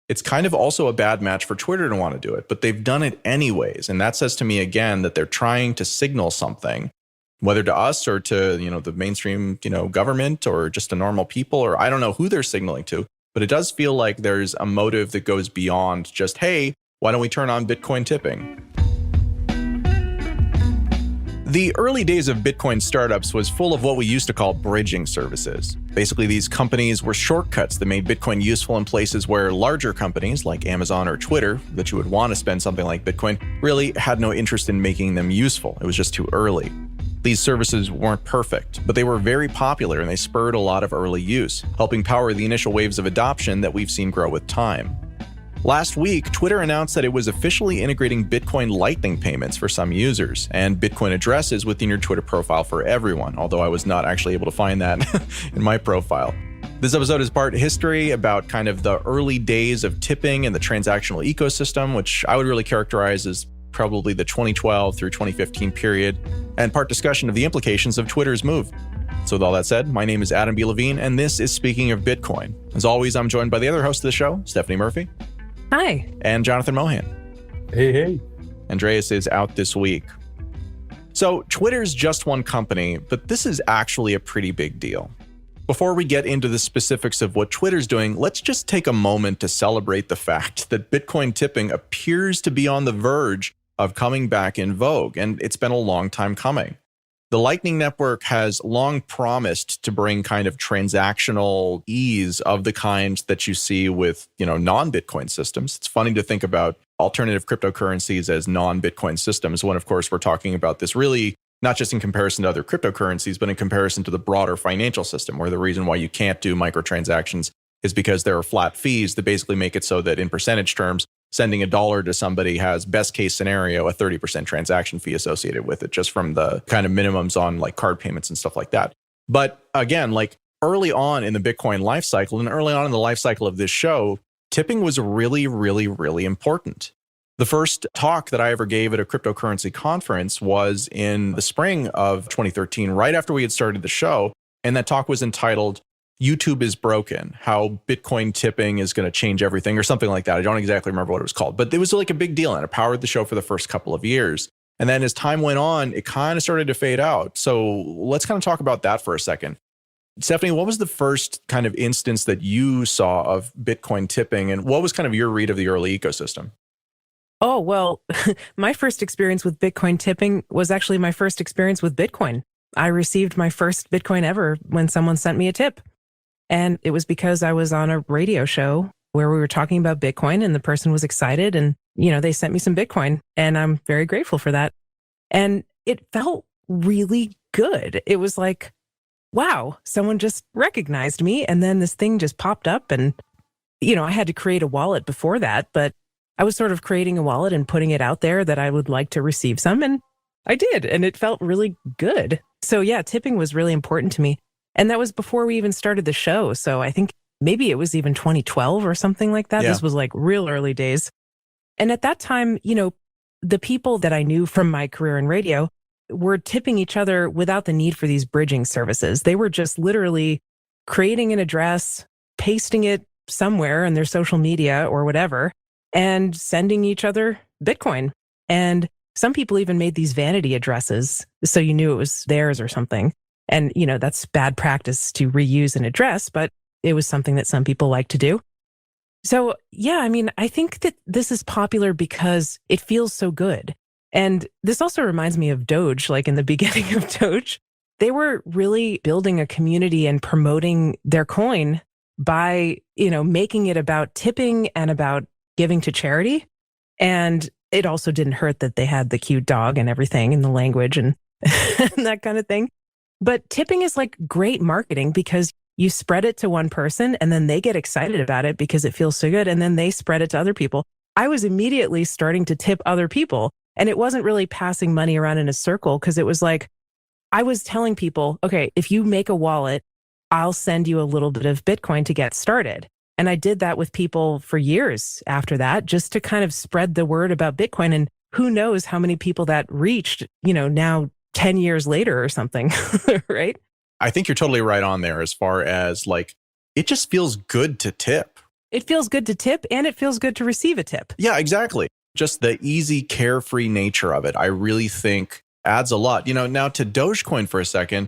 it's kind of also a bad match for Twitter to want to do it, but they've done it anyways. And that says to me again that they're trying to signal something, whether to us or to, the mainstream, government or just to normal people, or I don't know who they're signaling to, but it does feel like there's a motive that goes beyond just, hey, why don't we turn on Bitcoin tipping? The early days of Bitcoin startups was full of what we used to call bridging services. Basically, these companies were shortcuts that made Bitcoin useful in places where larger companies like Amazon or Twitter, that you would want to spend something like Bitcoin, really had no interest in making them useful. It was just too early. These services weren't perfect, but they were very popular and they spurred a lot of early use, helping power the initial waves of adoption that we've seen grow with time. Last week, Twitter announced that it was officially integrating Bitcoin Lightning payments for some users and Bitcoin addresses within your Twitter profile for everyone, although I was not actually able to find that in my profile. This episode is part history about kind of the early days of tipping and the transactional ecosystem, which I would really characterize as probably the 2012 through 2015 period, and part discussion of the implications of Twitter's move. So with all that said, my name is Adam B. Levine, and this is Speaking of Bitcoin. As always, I'm joined by the other host of the show, Stephanie Murphy. Hi. And Jonathan Mohan. Hey. Andreas is out this week. So Twitter's just one company, but this is actually a pretty big deal. Before we get into the specifics of what Twitter's doing, let's just take a moment to celebrate the fact that Bitcoin tipping appears to be on the verge of coming back in vogue, and it's been a long time coming. The Lightning Network has long promised to bring kind of transactional ease of the kind that you see with, non-Bitcoin systems. It's funny to think about alternative cryptocurrencies as non-Bitcoin systems when, of course, we're talking about this really not just in comparison to other cryptocurrencies, but in comparison to the broader financial system, where the reason why you can't do microtransactions is because there are flat fees that basically make it so that in percentage terms, sending $1 to somebody has best case scenario, a 30% transaction fee associated with it, just from the kind of minimums on like card payments and stuff like that. But again, like early on in the Bitcoin life cycle and early on in the life cycle of this show, tipping was really, really, really important. The first talk that I ever gave at a cryptocurrency conference was in the spring of 2013, right after we had started the show. And that talk was entitled, YouTube is Broken, How Bitcoin Tipping is Going to Change Everything, or something like that. I don't exactly remember what it was called, but it was like a big deal and it powered the show for the first couple of years. And then as time went on, it kind of started to fade out. So let's kind of talk about that for a second. Stephanie, what was the first kind of instance that you saw of Bitcoin tipping, and what was kind of your read of the early ecosystem? Oh, well, my first experience with Bitcoin tipping was actually my first experience with Bitcoin. I received my first Bitcoin ever when someone sent me a tip. And it was because I was on a radio show where we were talking about Bitcoin and the person was excited and, they sent me some Bitcoin and I'm very grateful for that. And it felt really good. It was like, wow, someone just recognized me. And then this thing just popped up and, I had to create a wallet before that, but I was sort of creating a wallet and putting it out there that I would like to receive some. And I did. And it felt really good. So yeah, tipping was really important to me. And that was before we even started the show. So I think maybe it was even 2012 or something like that. Yeah. This was like real early days. And at that time, the people that I knew from my career in radio were tipping each other without the need for these bridging services. They were just literally creating an address, pasting it somewhere in their social media or whatever, and sending each other Bitcoin. And some people even made these vanity addresses so you knew it was theirs or something. And, that's bad practice to reuse an address, but it was something that some people like to do. So, yeah, I think that this is popular because it feels so good. And this also reminds me of Doge, like in the beginning of Doge. They were really building a community and promoting their coin by, making it about tipping and about giving to charity. And it also didn't hurt that they had the cute dog and everything in the language and that kind of thing. But tipping is like great marketing because you spread it to one person and then they get excited about it because it feels so good. And then they spread it to other people. I was immediately starting to tip other people and it wasn't really passing money around in a circle because it was like, I was telling people, okay, if you make a wallet, I'll send you a little bit of Bitcoin to get started. And I did that with people for years after that, just to kind of spread the word about Bitcoin. And who knows how many people that reached, now 10 years later or something, right? I think you're totally right on there as far as like, it just feels good to tip. It feels good to tip and it feels good to receive a tip. Yeah, exactly. Just the easy, carefree nature of it, I really think adds a lot. Now to Dogecoin for a second,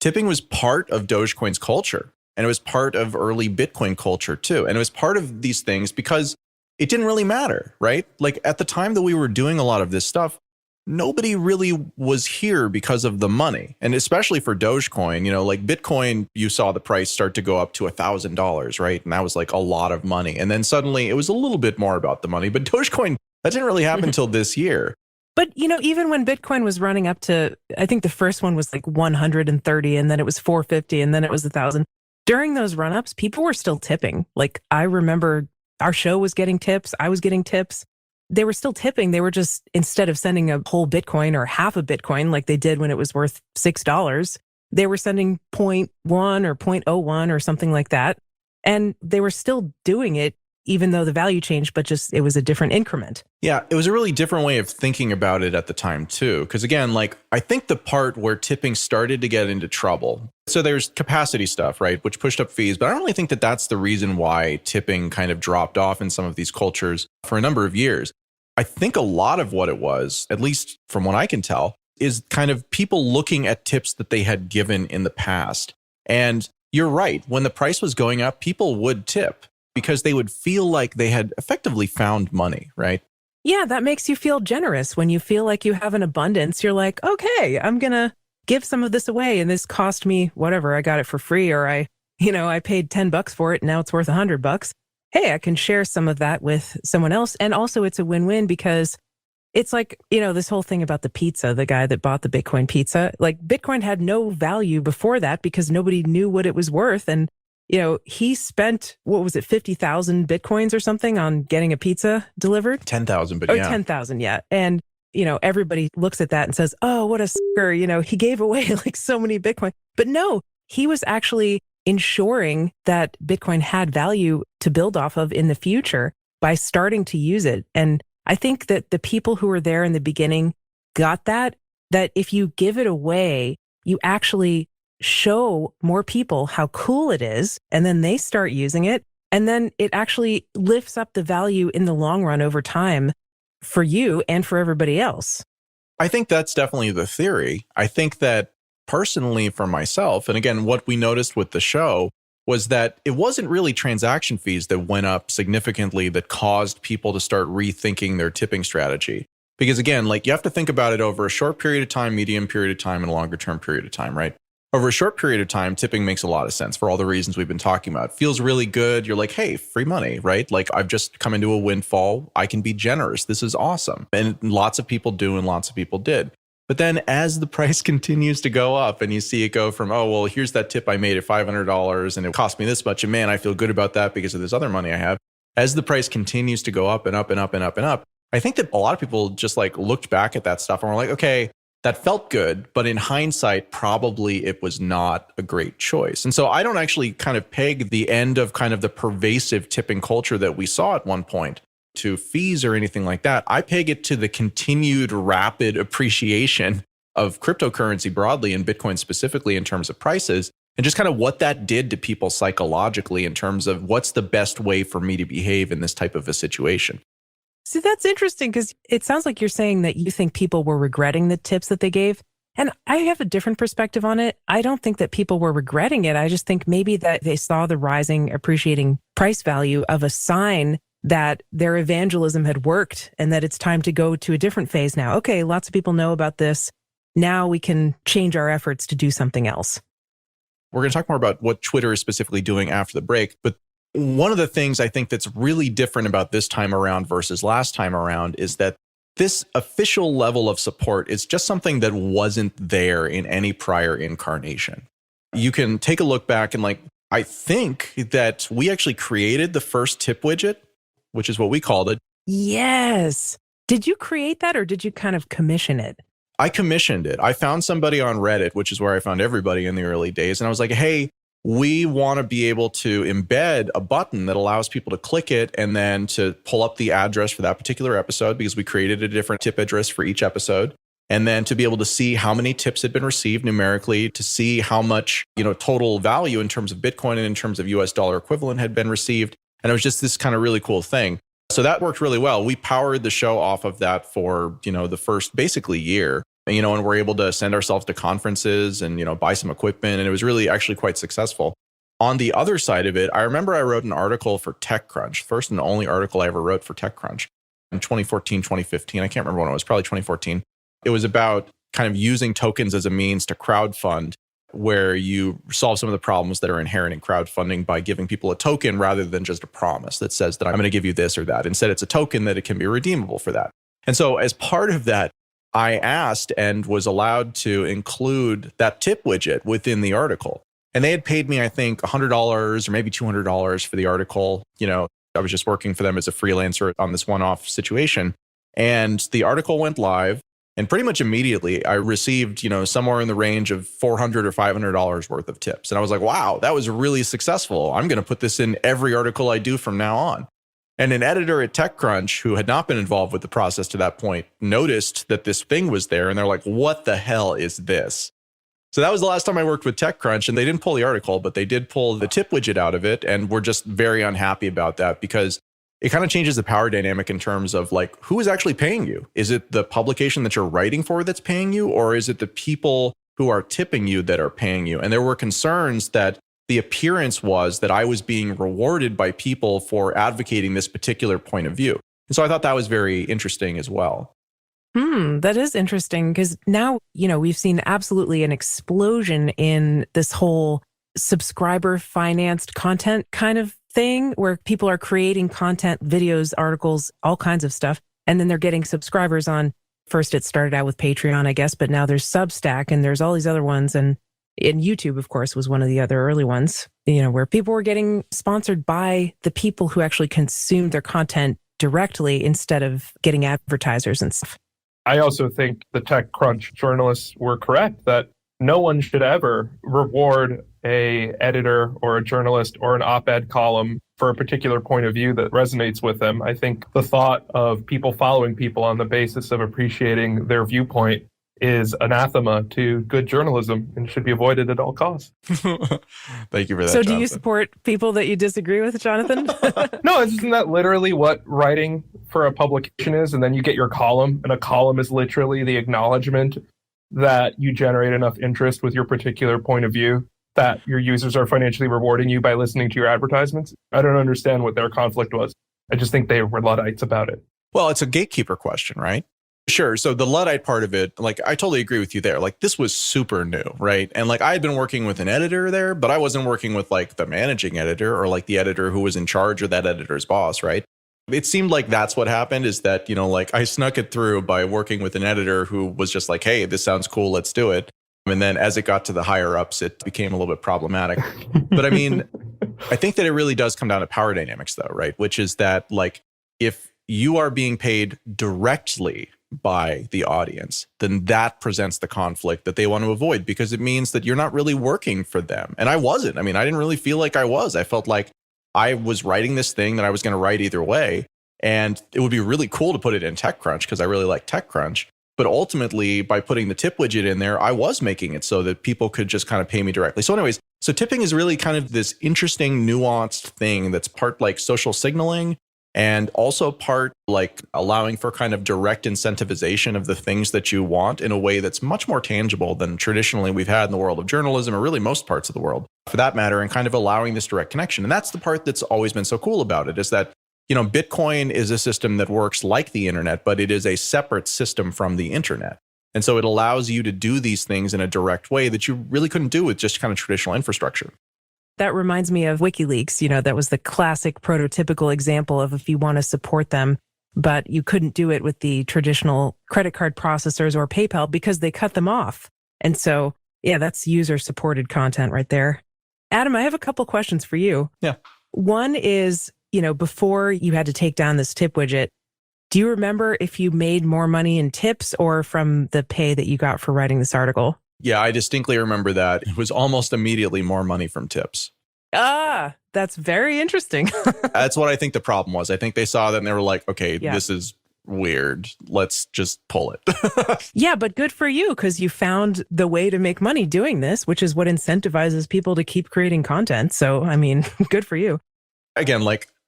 tipping was part of Dogecoin's culture, and it was part of early Bitcoin culture too. And it was part of these things because it didn't really matter, right? Like at the time that we were doing a lot of this stuff, nobody really was here because of the money. And especially for Dogecoin, like Bitcoin, you saw the price start to go up to $1,000, right? And that was like a lot of money. And then suddenly it was a little bit more about the money. But Dogecoin, that didn't really happen until this year. But, even when Bitcoin was running up to, I think the first one was like 130, and then it was 450, and then it was 1,000. During those run-ups, people were still tipping. Like I remember our show was getting tips. I was getting tips. They were still tipping. They were just, instead of sending a whole Bitcoin or half a Bitcoin like they did when it was worth $6, they were sending 0.1 or 0.01 or something like that. And they were still doing it, even though the value changed, but just it was a different increment. Yeah, it was a really different way of thinking about it at the time too. Because again, like I think the part where tipping started to get into trouble, so there's capacity stuff, right, which pushed up fees. But I don't really think that that's the reason why tipping kind of dropped off in some of these cultures for a number of years. I think a lot of what it was, at least from what I can tell, is kind of people looking at tips that they had given in the past. And you're right, when the price was going up, people would tip because they would feel like they had effectively found money, right? Yeah, that makes you feel generous. When you feel like you have an abundance, you're like, okay, I'm going to give some of this away. And this cost me whatever. I got it for free, or I paid $10 for it. And now it's worth $100. Hey, I can share some of that with someone else. And also it's a win-win because it's like, this whole thing about the pizza, the guy that bought the Bitcoin pizza, like Bitcoin had no value before that because nobody knew what it was worth. And he spent, what was it, 50,000 Bitcoins or something on getting a pizza delivered? 10,000, but yeah. 10,000, yeah. And, everybody looks at that and says, oh, what a sucker, he gave away like so many Bitcoin. But no, he was actually ensuring that Bitcoin had value to build off of in the future by starting to use it. And I think that the people who were there in the beginning got that if you give it away, you actually show more people how cool it is, and then they start using it, and then it actually lifts up the value in the long run over time for you and for everybody else. I think that's definitely the theory. I think that personally for myself, and again, what we noticed with the show was that it wasn't really transaction fees that went up significantly that caused people to start rethinking their tipping strategy. Because again, like you have to think about it over a short period of time, medium period of time, and a longer term period of time, right? Over a short period of time, tipping makes a lot of sense for all the reasons we've been talking about. It feels really good. You're like, hey, free money, right? Like I've just come into a windfall. I can be generous. This is awesome. And lots of people do and lots of people did. But then as the price continues to go up and you see it go from, oh, well, here's that tip I made at $500 and it cost me this much. And man, I feel good about that because of this other money I have. As the price continues to go up and up and up and up and up, I think that a lot of people just like looked back at that stuff and were like, okay, that felt good, but in hindsight, probably it was not a great choice. And so I don't actually kind of peg the end of kind of the pervasive tipping culture that we saw at one point to fees or anything like that. I peg it to the continued rapid appreciation of cryptocurrency broadly and Bitcoin specifically in terms of prices, and just kind of what that did to people psychologically in terms of what's the best way for me to behave in this type of a situation. See, that's interesting because it sounds like you're saying that you think people were regretting the tips that they gave. And I have a different perspective on it. I don't think that people were regretting it. I just think maybe that they saw the rising, appreciating price value of a sign that their evangelism had worked and that it's time to go to a different phase now. Okay, lots of people know about this. Now we can change our efforts to do something else. We're going to talk more about what Twitter is specifically doing after the break. But one of the things I think that's really different about this time around versus last time around is that this official level of support is just something that wasn't there in any prior incarnation. You can take a look back and I think that we actually created the first tip widget, which is what we called it. Yes. Did you create that or did you kind of commission it? I commissioned it. I found somebody on Reddit, which is where I found everybody in the early days. And I was like, hey, we want to be able to embed a button that allows people to click it and then to pull up the address for that particular episode because we created a different tip address for each episode. And then to be able to see how many tips had been received numerically, to see how much, total value in terms of Bitcoin and in terms of US dollar equivalent had been received. And it was just this kind of really cool thing. So that worked really well. We powered the show off of that for, the first basically year, and we're able to send ourselves to conferences and, buy some equipment. And it was really actually quite successful. On the other side of it, I remember I wrote an article for TechCrunch, first and only article I ever wrote for TechCrunch in 2014, 2015. I can't remember when it was, probably 2014. It was about kind of using tokens as a means to crowdfund, where you solve some of the problems that are inherent in crowdfunding by giving people a token rather than just a promise that says that I'm going to give you this or that. Instead, it's a token that it can be redeemable for that. And so as part of that, I asked and was allowed to include that tip widget within the article. And they had paid me, I think, $100 or maybe $200 for the article. I was just working for them as a freelancer on this one-off situation. And the article went live. And pretty much immediately, I received, somewhere in the range of $400 or $500 worth of tips. And I was like, wow, that was really successful. I'm going to put this in every article I do from now on. And an editor at TechCrunch, who had not been involved with the process to that point, noticed that this thing was there. And they're like, what the hell is this? So that was the last time I worked with TechCrunch, and they didn't pull the article, but they did pull the tip widget out of it. And we're just very unhappy about that because it kind of changes the power dynamic in terms of who is actually paying you? Is it the publication that you're writing for that's paying you, or is it the people who are tipping you that are paying you? And there were concerns that the appearance was that I was being rewarded by people for advocating this particular point of view. And so I thought that was very interesting as well. That is interesting because now, we've seen absolutely an explosion in this whole subscriber financed content kind of thing where people are creating content, videos, articles, all kinds of stuff. And then they're getting subscribers on. First, it started out with Patreon, I guess, but now there's Substack and there's all these other ones. And YouTube, of course, was one of the other early ones, where people were getting sponsored by the people who actually consumed their content directly instead of getting advertisers and stuff. I also think the TechCrunch journalists were correct that no one should ever reward a editor or a journalist or an op-ed column for a particular point of view that resonates with them. I think the thought of people following people on the basis of appreciating their viewpoint is anathema to good journalism and should be avoided at all costs. Thank you for that, So Jonathan. do you support people that you disagree with, Jonathan? No, isn't that literally what writing for a publication is? And then you get your column, and a column is literally the acknowledgement that you generate enough interest with your particular point of view that your users are financially rewarding you by listening to your advertisements. I don't understand what their conflict was. I just think they were Luddites about it. Well, it's a gatekeeper question, right? Sure. So the Luddite part of it, I totally agree with you there. This was super new, right? And I had been working with an editor there, but I wasn't working with the managing editor or the editor who was in charge or that editor's boss, right? It seemed like that's what happened is that, I snuck it through by working with an editor who was just like, hey, this sounds cool, let's do it. And then as it got to the higher ups, it became a little bit problematic. But I mean, I think that it really does come down to power dynamics though, right? Which is that if you are being paid directly by the audience, then that presents the conflict that they want to avoid because it means that you're not really working for them. And I wasn't. I mean, I didn't really feel like I was. I felt like I was writing this thing that I was going to write either way. And it would be really cool to put it in TechCrunch because I really like TechCrunch. But ultimately, by putting the tip widget in there, I was making it so that people could just kind of pay me directly. So anyways, so tipping is really kind of this interesting, nuanced thing that's part social signaling and also part allowing for kind of direct incentivization of the things that you want in a way that's much more tangible than traditionally we've had in the world of journalism or really most parts of the world for that matter, and kind of allowing this direct connection. And that's the part that's always been so cool about it is that, Bitcoin is a system that works like the internet, but it is a separate system from the internet. And so it allows you to do these things in a direct way that you really couldn't do with just kind of traditional infrastructure. That reminds me of WikiLeaks. That was the classic prototypical example of if you want to support them, but you couldn't do it with the traditional credit card processors or PayPal because they cut them off. And so, yeah, that's user-supported content right there. Adam, I have a couple questions for you. Yeah. One is, before you had to take down this tip widget, do you remember if you made more money in tips or from the pay that you got for writing this article? Yeah, I distinctly remember that. It was almost immediately more money from tips. Ah, that's very interesting. That's what I think the problem was. I think they saw that and they were like, okay, Yeah. This is weird. Let's just pull it. Yeah, but good for you because you found the way to make money doing this, which is what incentivizes people to keep creating content. So, I mean, good for you. Again,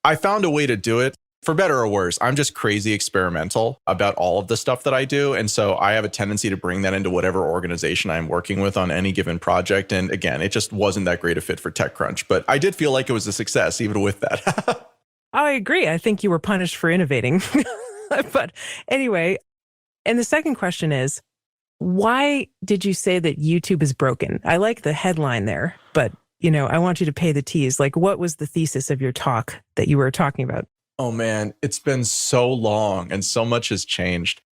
I found a way to do it. For better or worse, I'm just crazy experimental about all of the stuff that I do. And so I have a tendency to bring that into whatever organization I'm working with on any given project. And again, it just wasn't that great a fit for TechCrunch, but I did feel like it was a success even with that. I agree. I think you were punished for innovating. But anyway, and the second question is, why did you say that YouTube is broken? I like the headline there, but I want you to pay the tease. Like, what was the thesis of your talk that you were talking about? Oh man, it's been so long and so much has changed.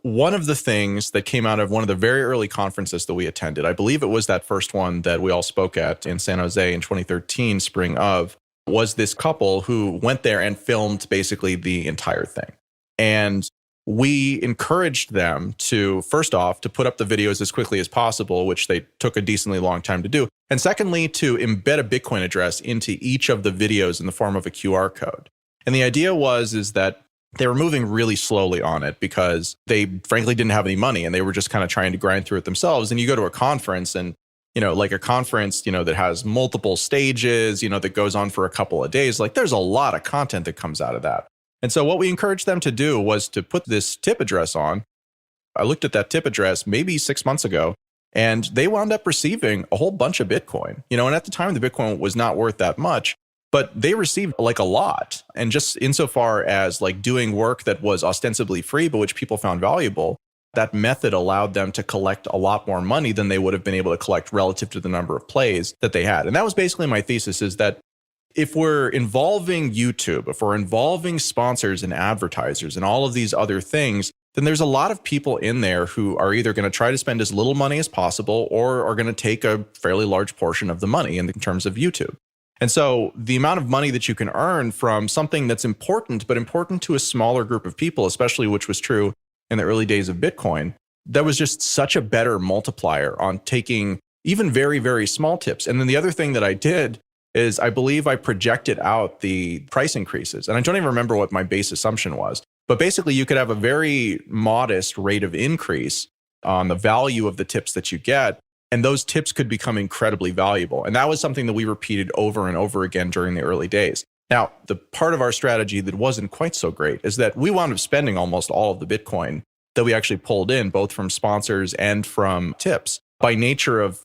One of the things that came out of one of the very early conferences that we attended, I believe it was that first one that we all spoke at in San Jose in 2013, spring of, was this couple who went there and filmed basically the entire thing. And we encouraged them to, first off, to put up the videos as quickly as possible, which they took a decently long time to do. And secondly, to embed a Bitcoin address into each of the videos in the form of a QR code. And the idea is that they were moving really slowly on it because they frankly didn't have any money and they were just kind of trying to grind through it themselves. And you go to a conference and, like a conference, that has multiple stages, that goes on for a couple of days, like there's a lot of content that comes out of that. And so what we encouraged them to do was to put this tip address on. I looked at that tip address maybe 6 months ago, and they wound up receiving a whole bunch of Bitcoin. And at the time, the Bitcoin was not worth that much. But they received like a lot. And just insofar as like doing work that was ostensibly free, but which people found valuable, that method allowed them to collect a lot more money than they would have been able to collect relative to the number of plays that they had. And that was basically my thesis, is that if we're involving YouTube, if we're involving sponsors and advertisers and all of these other things, then there's a lot of people in there who are either going to try to spend as little money as possible or are going to take a fairly large portion of the money in terms of YouTube. And so the amount of money that you can earn from something that's important, but important to a smaller group of people, especially which was true in the early days of Bitcoin, that was just such a better multiplier on taking even very, very small tips. And then the other thing that I did is I believe I projected out the price increases. And I don't even remember what my base assumption was. But basically, you could have a very modest rate of increase on the value of the tips that you get. And those tips could become incredibly valuable. And that was something that we repeated over and over again during the early days. Now, the part of our strategy that wasn't quite so great is that we wound up spending almost all of the Bitcoin that we actually pulled in, both from sponsors and from tips. By nature of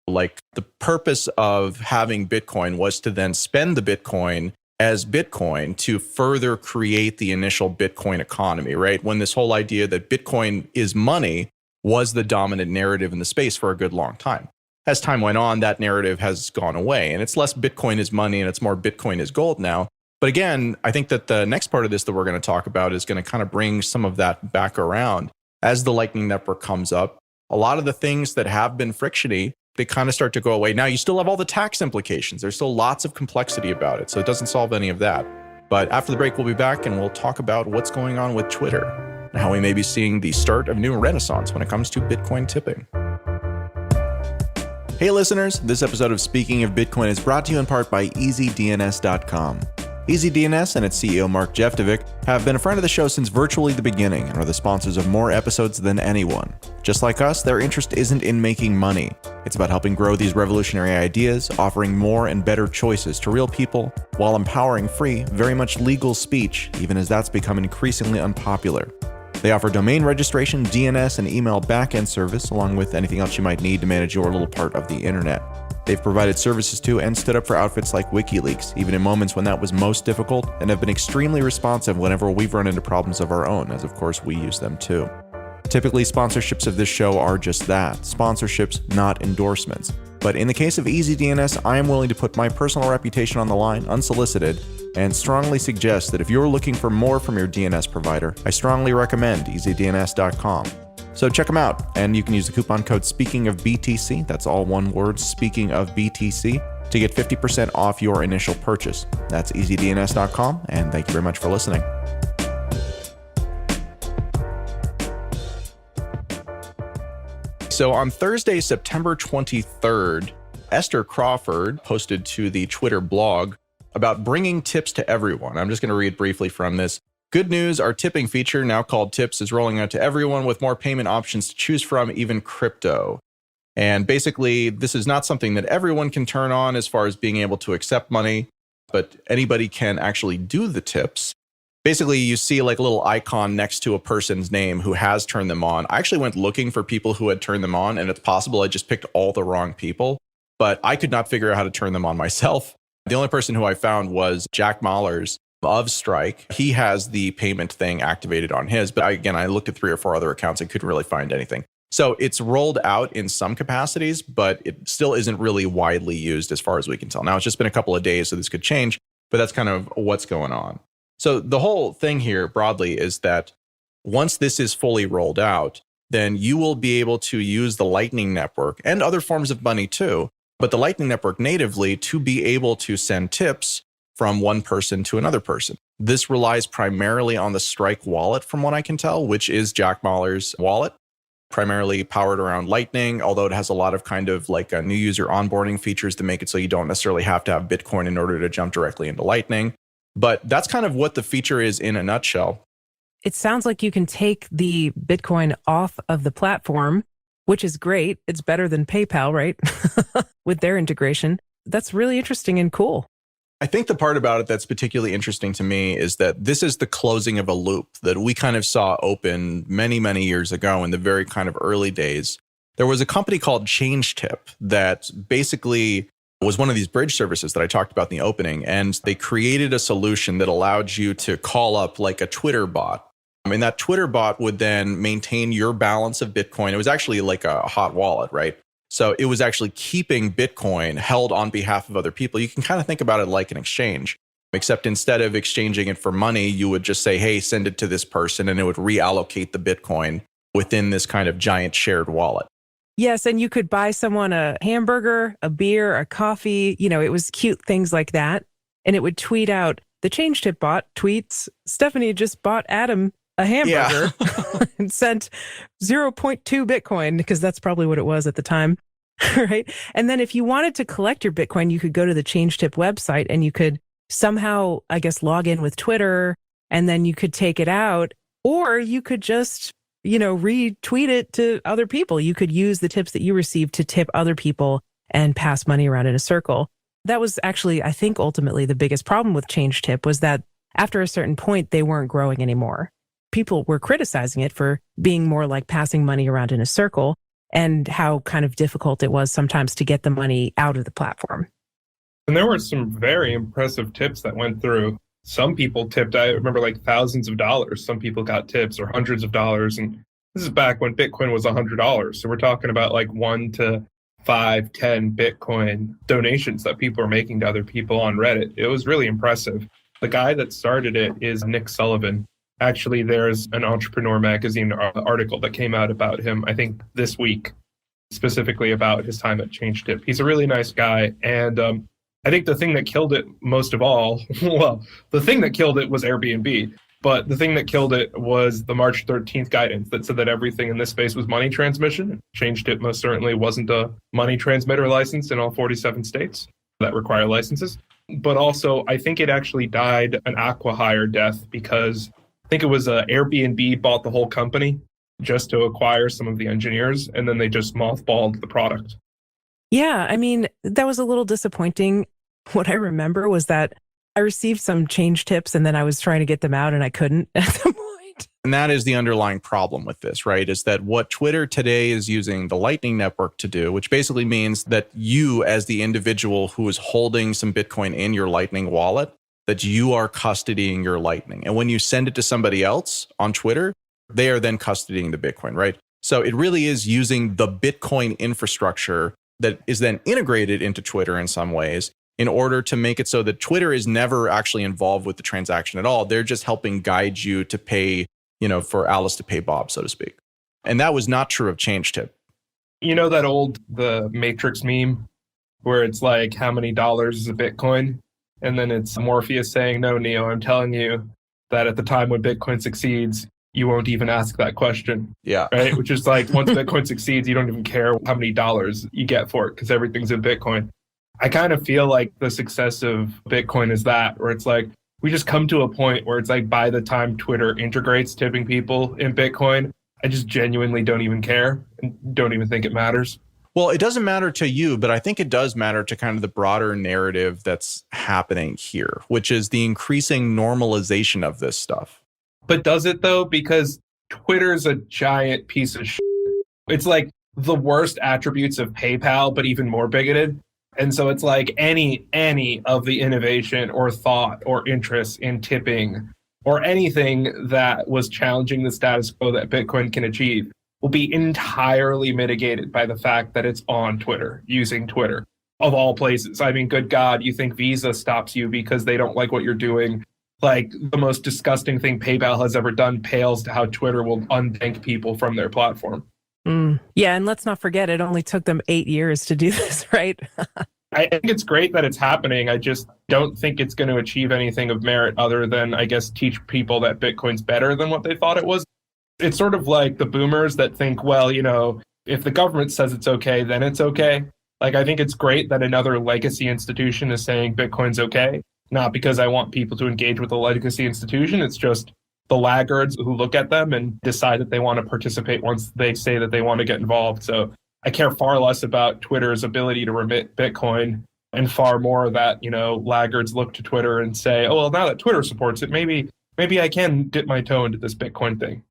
like the purpose of having Bitcoin was to then spend the Bitcoin as Bitcoin to further create the initial Bitcoin economy, right? When this whole idea that Bitcoin is money was the dominant narrative in the space for a good long time. As time went on, that narrative has gone away, and it's less Bitcoin is money and it's more Bitcoin is gold now. But again, I think that the next part of this that we're going to talk about is going to kind of bring some of that back around. As the Lightning Network comes up, a lot of the things that have been frictiony, they kind of start to go away. Now, you still have all the tax implications. There's still lots of complexity about it, so it doesn't solve any of that. But after the break, we'll be back and we'll talk about what's going on with Twitter and how we may be seeing the start of new renaissance when it comes to Bitcoin tipping. Hey listeners, this episode of Speaking of Bitcoin is brought to you in part by EasyDNS.com. EasyDNS and its CEO Mark Jeftovic have been a friend of the show since virtually the beginning and are the sponsors of more episodes than anyone. Just like us, their interest isn't in making money. It's about helping grow these revolutionary ideas, offering more and better choices to real people, while empowering free, very much legal speech, even as that's become increasingly unpopular. They offer domain registration, DNS, and email backend service, along with anything else you might need to manage your little part of the internet. They've provided services to and stood up for outfits like WikiLeaks, even in moments when that was most difficult, and have been extremely responsive whenever we've run into problems of our own, as of course we use them too. Typically, sponsorships of this show are just that, sponsorships, not endorsements. But in the case of EasyDNS, I am willing to put my personal reputation on the line, unsolicited, and strongly suggest that if you're looking for more from your DNS provider, I strongly recommend EasyDNS.com. So check them out, and you can use the coupon code SpeakingOfBTC, that's all one word, SpeakingOfBTC, to get 50% off your initial purchase. That's EasyDNS.com, and thank you very much for listening. So on Thursday, September 23rd, Esther Crawford posted to the Twitter blog about bringing tips to everyone. I'm just going to read briefly from this. Good news, our tipping feature, now called Tips, is rolling out to everyone with more payment options to choose from, even crypto. And basically, this is not something that everyone can turn on as far as being able to accept money. but anybody can actually do the tips. Basically, you see like a little icon next to a person's name who has turned them on. I actually went looking for people who had turned them on, and it's possible I just picked all the wrong people, but I could not figure out how to turn them on myself. The only person who I found was Jack Mallers of Strike. He has the payment thing activated on his, but I looked at 3 or 4 other accounts and couldn't really find anything. So it's rolled out in some capacities, but it still isn't really widely used as far as we can tell. Now, it's just been a couple of days, so this could change, but that's kind of what's going on. So the whole thing here broadly is that once this is fully rolled out, then you will be able to use the Lightning Network and other forms of money too, but the Lightning Network natively to be able to send tips from one person to another person. This relies primarily on the Strike wallet, from what I can tell, which is Jack Mallers' wallet, primarily powered around Lightning, although it has a lot of kind of like new user onboarding features to make it so you don't necessarily have to have Bitcoin in order to jump directly into Lightning. But that's kind of what the feature is in a nutshell. It sounds like you can take the Bitcoin off of the platform, which is great. It's better than PayPal, right? With their integration. That's really interesting and cool. I think the part about it that's particularly interesting to me is that this is the closing of a loop that we kind of saw open many, many years ago in the very kind of early days. There was a company called ChangeTip that basically was one of these bridge services that I talked about in the opening, and they created a solution that allowed you to call up like a Twitter bot. I mean, that Twitter bot would then maintain your balance of Bitcoin. It was actually like a hot wallet, right? So it was actually keeping Bitcoin held on behalf of other people. You can kind of think about it like an exchange, except instead of exchanging it for money, you would just say, hey, send it to this person, and it would reallocate the Bitcoin within this kind of giant shared wallet. Yes, and you could buy someone a hamburger, a beer, a coffee. It was cute things like that. And it would tweet out, the ChangeTip bot tweets, Stephanie just bought Adam a hamburger and sent 0.2 Bitcoin, because that's probably what it was at the time, right? And then if you wanted to collect your Bitcoin, you could go to the ChangeTip website and you could somehow, I guess, log in with Twitter, and then you could take it out, or you could just retweet it to other people. You could use the tips that you received to tip other people and pass money around in a circle. That was actually, I think, ultimately the biggest problem with ChangeTip was that after a certain point, they weren't growing anymore. People were criticizing it for being more like passing money around in a circle, and how kind of difficult it was sometimes to get the money out of the platform. And there were some very impressive tips that went through. Some people tipped, I remember, like thousands of dollars. Some people got tips or hundreds of dollars. And this is back when Bitcoin was $100. So we're talking about like 1 to 5, 10 Bitcoin donations that people are making to other people on Reddit. It was really impressive. The guy that started it is Nick Sullivan. Actually, there's an Entrepreneur Magazine article that came out about him, I think this week, specifically about his time at ChangeTip. He's a really nice guy. And I think the thing that killed it most of all, well, the thing that killed it was Airbnb, but the thing that killed it was the March 13th guidance that said that everything in this space was money transmission. ChangeTip most certainly wasn't a money transmitter license in all 47 states that require licenses. But also, I think it actually died an acqui-hire death, because I think it was Airbnb bought the whole company just to acquire some of the engineers, and then they just mothballed the product. Yeah, I mean, that was a little disappointing. What I remember was that I received some change tips, and then I was trying to get them out and I couldn't at the point. And that is the underlying problem with this, right? Is that what Twitter today is using the Lightning Network to do, which basically means that you, as the individual who is holding some Bitcoin in your Lightning wallet, that you are custodying your Lightning. And when you send it to somebody else on Twitter, they are then custodying the Bitcoin, right? So it really is using the Bitcoin infrastructure that is then integrated into Twitter in some ways, in order to make it so that Twitter is never actually involved with the transaction at all. They're just helping guide you to pay, for Alice to pay Bob, so to speak. And that was not true of ChangeTip. You know that the Matrix meme where it's like, how many dollars is a Bitcoin? And then it's Morpheus saying, no, Neo, I'm telling you that at the time when Bitcoin succeeds, you won't even ask that question. Yeah. Right? Which is like, once Bitcoin succeeds, you don't even care how many dollars you get for it, because everything's in Bitcoin. I kind of feel like the success of Bitcoin is that, where it's like, we just come to a point where it's like, by the time Twitter integrates tipping people in Bitcoin, I just genuinely don't even care and don't even think it matters. Well, it doesn't matter to you, but I think it does matter to kind of the broader narrative that's happening here, which is the increasing normalization of this stuff. But does it though? Because Twitter's a giant piece of shit. It's like the worst attributes of PayPal, but even more bigoted. And so it's like any of the innovation or thought or interest in tipping or anything that was challenging the status quo that Bitcoin can achieve will be entirely mitigated by the fact that it's on Twitter, using Twitter, of all places. I mean, good God, you think Visa stops you because they don't like what you're doing. Like, the most disgusting thing PayPal has ever done pales to how Twitter will unbank people from their platform. Yeah, and let's not forget, it only took them 8 years to do this, right? I think it's great that it's happening. I just don't think it's going to achieve anything of merit other than, I guess, teach people that Bitcoin's better than what they thought it was. It's sort of like the boomers that think, well, you know, if the government says it's okay, then it's okay. Like, I think it's great that another legacy institution is saying Bitcoin's okay. Not because I want people to engage with a legacy institution. It's just the laggards who look at them and decide that they want to participate once they say that they want to get involved. So I care far less about Twitter's ability to remit Bitcoin and far more that, you know, laggards look to Twitter and say, oh, well, now that Twitter supports it, maybe I can dip my toe into this Bitcoin thing.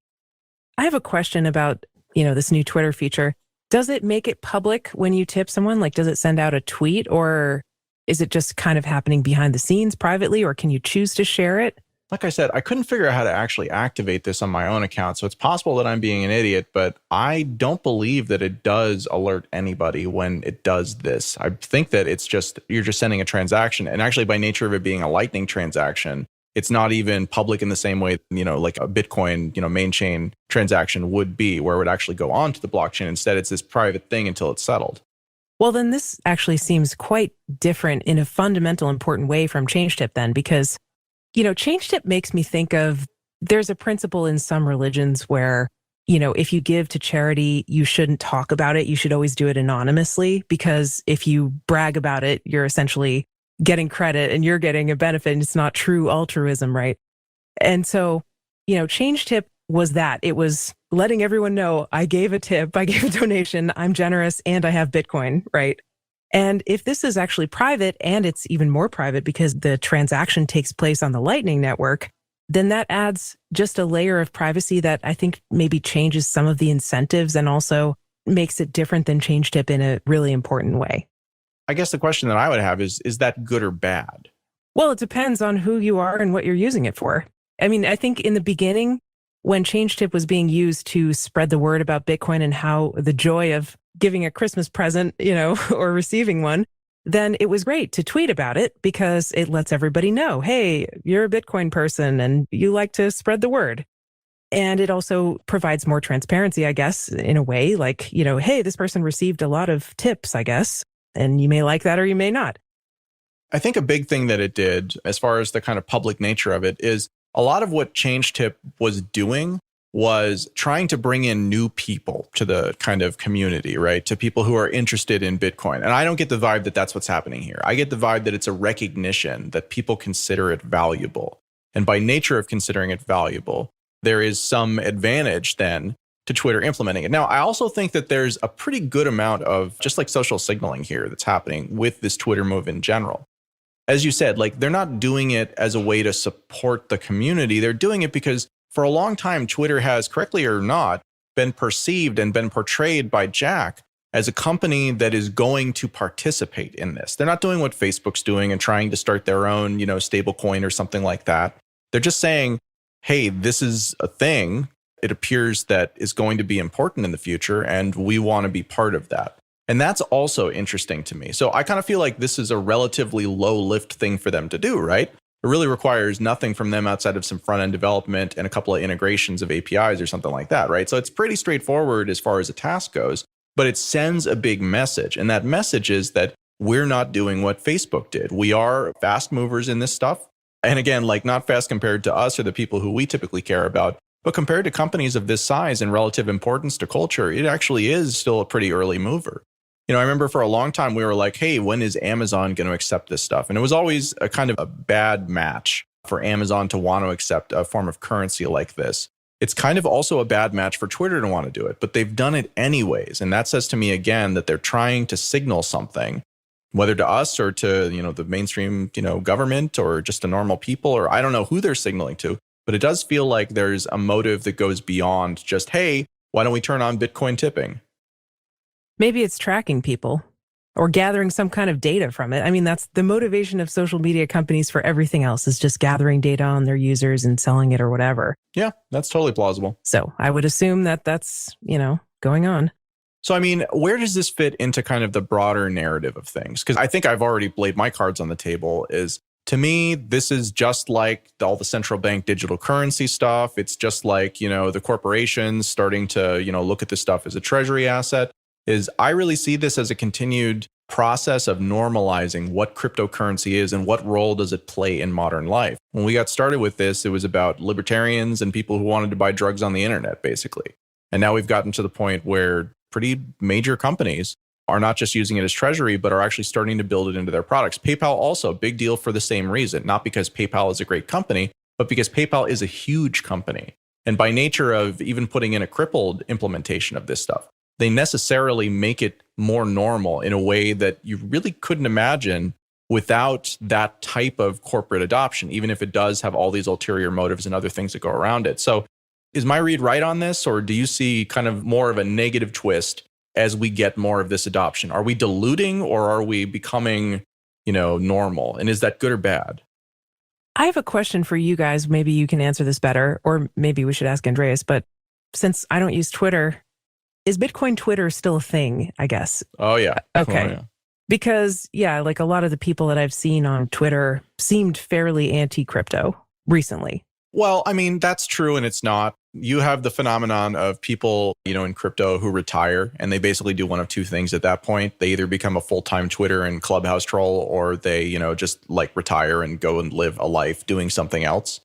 I have a question about, you know, this new Twitter feature. Does it make it public when you tip someone? Like, does it send out a tweet, or is it just kind of happening behind the scenes privately, or can you choose to share it? Like I said, I couldn't figure out how to actually activate this on my own account. So it's possible that I'm being an idiot, but I don't believe that it does alert anybody when it does this. I think that it's just, you're just sending a transaction. And actually, by nature of it being a Lightning transaction, it's not even public in the same way, you know, like a Bitcoin, you know, main chain transaction would be, where it would actually go onto the blockchain. Instead, it's this private thing until it's settled. Well, then this actually seems quite different in a fundamental, important way from ChangeTip then, because, you know, ChangeTip makes me think of, there's a principle in some religions where, you know, if you give to charity, you shouldn't talk about it. You should always do it anonymously, because if you brag about it, you're essentially getting credit and you're getting a benefit, and it's not true altruism, right? And so, you know, ChangeTip was that. It was letting everyone know, I gave a tip, I gave a donation, I'm generous, and I have Bitcoin, right? And if this is actually private, and it's even more private because the transaction takes place on the Lightning Network, then that adds just a layer of privacy that I think maybe changes some of the incentives and also makes it different than ChangeTip in a really important way. I guess the question that I would have is that good or bad? Well, it depends on who you are and what you're using it for. I mean, I think in the beginning, when ChangeTip was being used to spread the word about Bitcoin and how the joy of giving a Christmas present, you know, or receiving one, then it was great to tweet about it because it lets everybody know, hey, you're a Bitcoin person and you like to spread the word. And it also provides more transparency, I guess, in a way, like, you know, hey, this person received a lot of tips, I guess, and you may like that or you may not. I think a big thing that it did, as far as the kind of public nature of it, is a lot of what ChangeTip was doing was trying to bring in new people to the kind of community, right? To people who are interested in Bitcoin. And I don't get the vibe that that's what's happening here. I get the vibe that it's a recognition that people consider it valuable. And by nature of considering it valuable, there is some advantage then to Twitter implementing it. Now, I also think that there's a pretty good amount of just like social signaling here that's happening with this Twitter move in general. As you said, like, they're not doing it as a way to support the community. They're doing it because for a long time, Twitter has, correctly or not, been perceived and been portrayed by Jack as a company that is going to participate in this. They're not doing what Facebook's doing and trying to start their own, you know, stable coin or something like that. They're just saying, hey, this is a thing. It appears that is going to be important in the future, and we want to be part of that. And that's also interesting to me. So I kind of feel like this is a relatively low lift thing for them to do, right? It really requires nothing from them outside of some front end development and a couple of integrations of APIs or something like that, right? So it's pretty straightforward as far as a task goes, but it sends a big message. And that message is that we're not doing what Facebook did. We are fast movers in this stuff. And again, like, not fast compared to us or the people who we typically care about, but compared to companies of this size and relative importance to culture, it actually is still a pretty early mover. You know, I remember for a long time, we were like, hey, when is Amazon going to accept this stuff? And it was always a kind of a bad match for Amazon to want to accept a form of currency like this. it's kind of also a bad match for Twitter to want to do it, but they've done it anyways. And that says to me again that they're trying to signal something, whether to us or to, the mainstream, government or just to normal people, or I don't know who they're signaling to, but it does feel like there's a motive that goes beyond just, hey, why don't we turn on Bitcoin tipping? Maybe it's tracking people or gathering some kind of data from it. I mean, that's the motivation of social media companies for everything else, is just gathering data on their users and selling it or whatever. Yeah, that's totally plausible. So I would assume that that's, going on. So, I mean, where does this fit into kind of the broader narrative of things? Because I think I've already laid my cards on the table. To me, this is just like all the central bank digital currency stuff. It's just like, the corporations starting to, look at this stuff as a treasury asset. I really see this as a continued process of normalizing what cryptocurrency is and what role does it play in modern life. When we got started with this, it was about libertarians and people who wanted to buy drugs on the internet, basically. And now we've gotten to the point where pretty major companies are not just using it as treasury, but are actually starting to build it into their products. PayPal also, a big deal for the same reason, not because PayPal is a great company, but because PayPal is a huge company. And by nature of even putting in a crippled implementation of this stuff, they necessarily make it more normal in a way that you really couldn't imagine without that type of corporate adoption, even if it does have all these ulterior motives and other things that go around it. So is my read right on this, or do you see kind of more of a negative twist as we get more of this adoption? Are we diluting or are we becoming, normal? And is that good or bad? I have a question for you guys. Maybe you can answer this better, or maybe we should ask Andreas. But since I don't use Twitter, is Bitcoin Twitter still a thing, I guess? Oh, yeah. Okay. Oh, yeah. Because, like a lot of the people that I've seen on Twitter seemed fairly anti-crypto recently. Well, I mean, that's true and it's not. You have the phenomenon of people, in crypto who retire, and they basically do one of two things at that point. They either become a full-time Twitter and Clubhouse troll, or they, just like retire and go and live a life doing something else.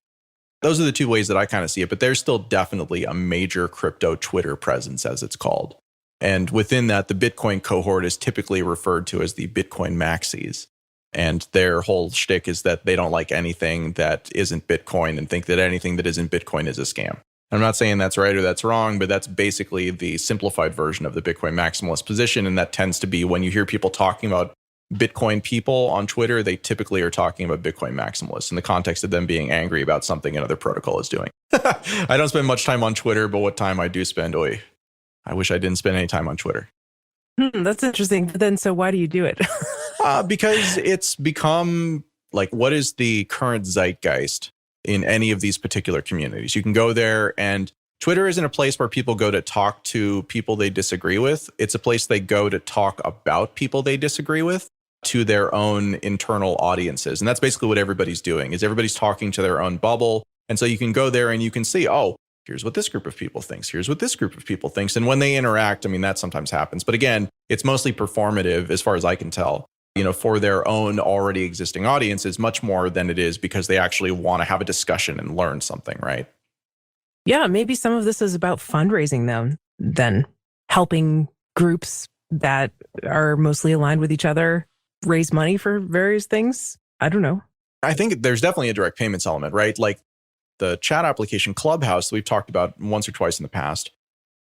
Those are the two ways that I kind of see it, but there's still definitely a major crypto Twitter presence, as it's called. And within that, the Bitcoin cohort is typically referred to as the Bitcoin maxis. And their whole shtick is that they don't like anything that isn't Bitcoin and think that anything that isn't Bitcoin is a scam. I'm not saying that's right or that's wrong, but that's basically the simplified version of the Bitcoin maximalist position. And that tends to be when you hear people talking about Bitcoin people on Twitter, they typically are talking about Bitcoin maximalists in the context of them being angry about something another protocol is doing. I don't spend much time on Twitter, but what time I do spend, I wish I didn't spend any time on Twitter. That's interesting. But then, so why do you do it? Because it's become like, what is the current zeitgeist in any of these particular communities? You can go there, and Twitter isn't a place where people go to talk to people they disagree with. It's a place they go to talk about people they disagree with to their own internal audiences. And that's basically what everybody's doing, is everybody's talking to their own bubble. And so you can go there and you can see, here's what this group of people thinks. Here's what this group of people thinks. And when they interact, I mean, that sometimes happens. But again, it's mostly performative as far as I can tell, for their own already existing audiences, much more than it is because they actually want to have a discussion and learn something, right? Yeah, maybe some of this is about fundraising then helping groups that are mostly aligned with each other raise money for various things. I don't know. I think there's definitely a direct payments element, right? Like the chat application Clubhouse that we've talked about once or twice in the past,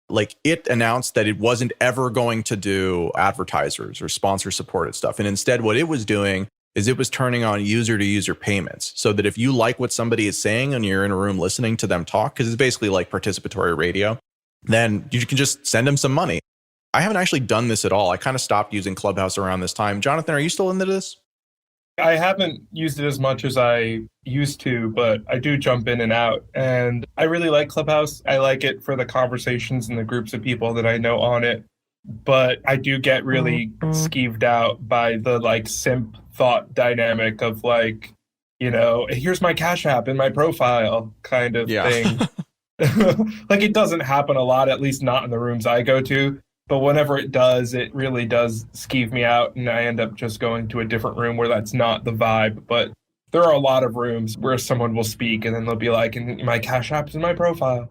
like it announced that it wasn't ever going to do advertisers or sponsor supported stuff. And instead what it was doing is it was turning on user-to-user payments so that if you like what somebody is saying and you're in a room listening to them talk, because it's basically like participatory radio, then you can just send them some money. I haven't actually done this at all. I kind of stopped using Clubhouse around this time. Jonathan, are you still into this? I haven't used it as much as I used to, but I do jump in and out. And I really like Clubhouse. I like it for the conversations and the groups of people that I know on it. But I do get really skeeved out by the simp thought dynamic of here's my Cash App in my profile kind of thing. It doesn't happen a lot, at least not in the rooms I go to. But whenever it does, it really does skeeve me out, and I end up just going to a different room where that's not the vibe. But there are a lot of rooms where someone will speak, and then they'll be like, and my Cash App's in my profile.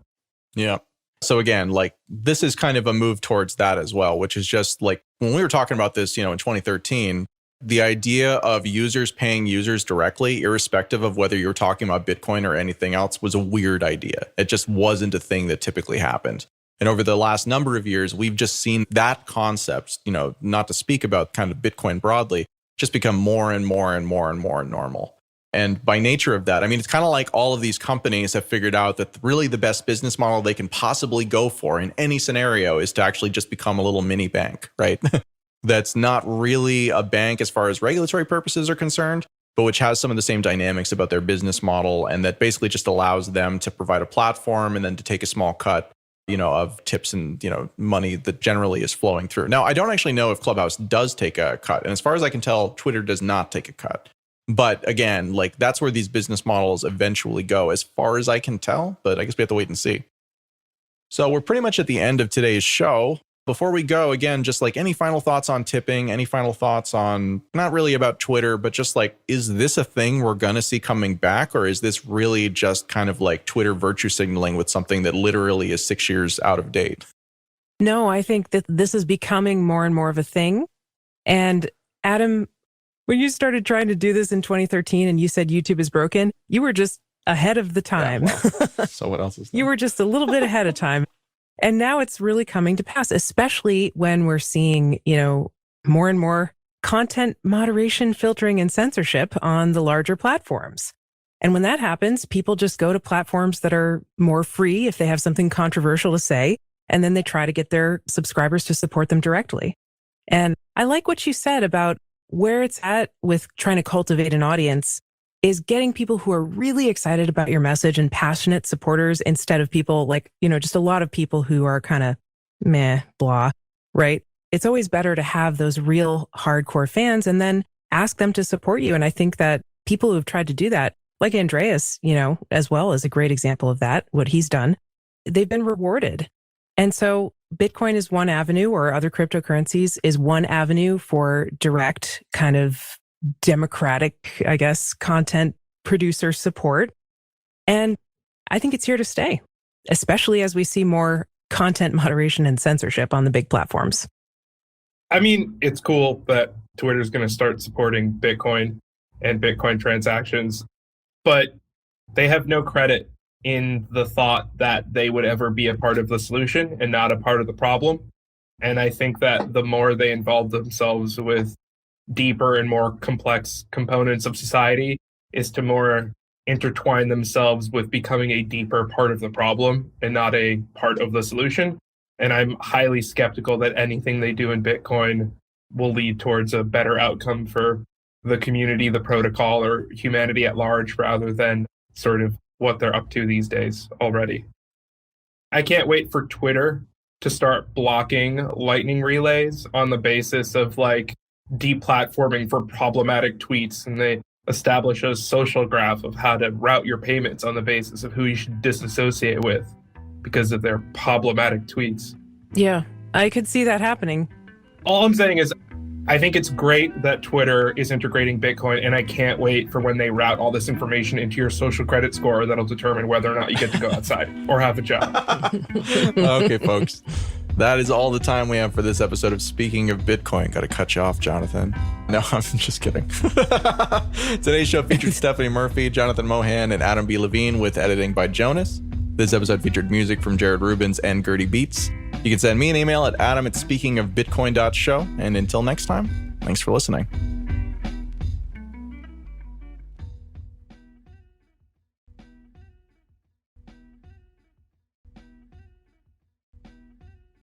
Yeah. So again, this is kind of a move towards that as well, which is just when we were talking about this, in 2013, The idea of users paying users directly, irrespective of whether you're talking about Bitcoin or anything else, was a weird idea. It just wasn't a thing that typically happened. And over the last number of years, we've just seen that concept, not to speak about kind of Bitcoin broadly, just become more and more and more and more normal. And by nature of that, I mean, it's kind of like all of these companies have figured out that really the best business model they can possibly go for in any scenario is to actually just become a little mini bank, right? That's not really a bank as far as regulatory purposes are concerned, but which has some of the same dynamics about their business model, and that basically just allows them to provide a platform and then to take a small cut, of tips and, money that generally is flowing through. Now, I don't actually know if Clubhouse does take a cut. And as far as I can tell, Twitter does not take a cut. But again, that's where these business models eventually go, as far as I can tell. But I guess we have to wait and see. So we're pretty much at the end of today's show. Before we go, again, just any final thoughts on tipping, any final thoughts on, not really about Twitter, but just is this a thing we're going to see coming back? Or is this really just kind of like Twitter virtue signaling with something that literally is 6 years out of date? No, I think that this is becoming more and more of a thing. And Adam, when you started trying to do this in 2013 and you said YouTube is broken, you were just ahead of the time. Yeah, well, so what else is there? You were just a little bit ahead of time. And now it's really coming to pass, especially when we're seeing, more and more content moderation, filtering, and censorship on the larger platforms. And when that happens, people just go to platforms that are more free if they have something controversial to say, and then they try to get their subscribers to support them directly. And I like what you said about where it's at with trying to cultivate an audience is getting people who are really excited about your message and passionate supporters instead of people just a lot of people who are kind of meh, blah, right? It's always better to have those real hardcore fans and then ask them to support you. And I think that people who have tried to do that, like Andreas, as well, is a great example of that, what he's done, they've been rewarded. And so Bitcoin is one avenue, or other cryptocurrencies is one avenue for direct kind of democratic, I guess, content producer support. And I think it's here to stay, especially as we see more content moderation and censorship on the big platforms. I mean, it's cool that Twitter's going to start supporting Bitcoin and Bitcoin transactions, but they have no credit in the thought that they would ever be a part of the solution and not a part of the problem. And I think that the more they involve themselves with deeper and more complex components of society is to more intertwine themselves with becoming a deeper part of the problem and not a part of the solution. And I'm highly skeptical that anything they do in Bitcoin will lead towards a better outcome for the community, the protocol, or humanity at large, rather than sort of what they're up to these days already. I can't wait for Twitter to start blocking lightning relays on the basis of deplatforming for problematic tweets, and they establish a social graph of how to route your payments on the basis of who you should disassociate with because of their problematic tweets. Yeah, I could see that happening. All I'm saying is I think it's great that Twitter is integrating Bitcoin, and I can't wait for when they route all this information into your social credit score that'll determine whether or not you get to go outside or have a job. Okay, folks. That is all the time we have for this episode of Speaking of Bitcoin. Got to cut you off, Jonathan. No, I'm just kidding. Today's show featured Stephanie Murphy, Jonathan Mohan, and Adam B. Levine, with editing by Jonas. This episode featured music from Jared Rubens and Gertie Beats. You can send me an email at adam@speakingofbitcoin.show. And until next time, thanks for listening.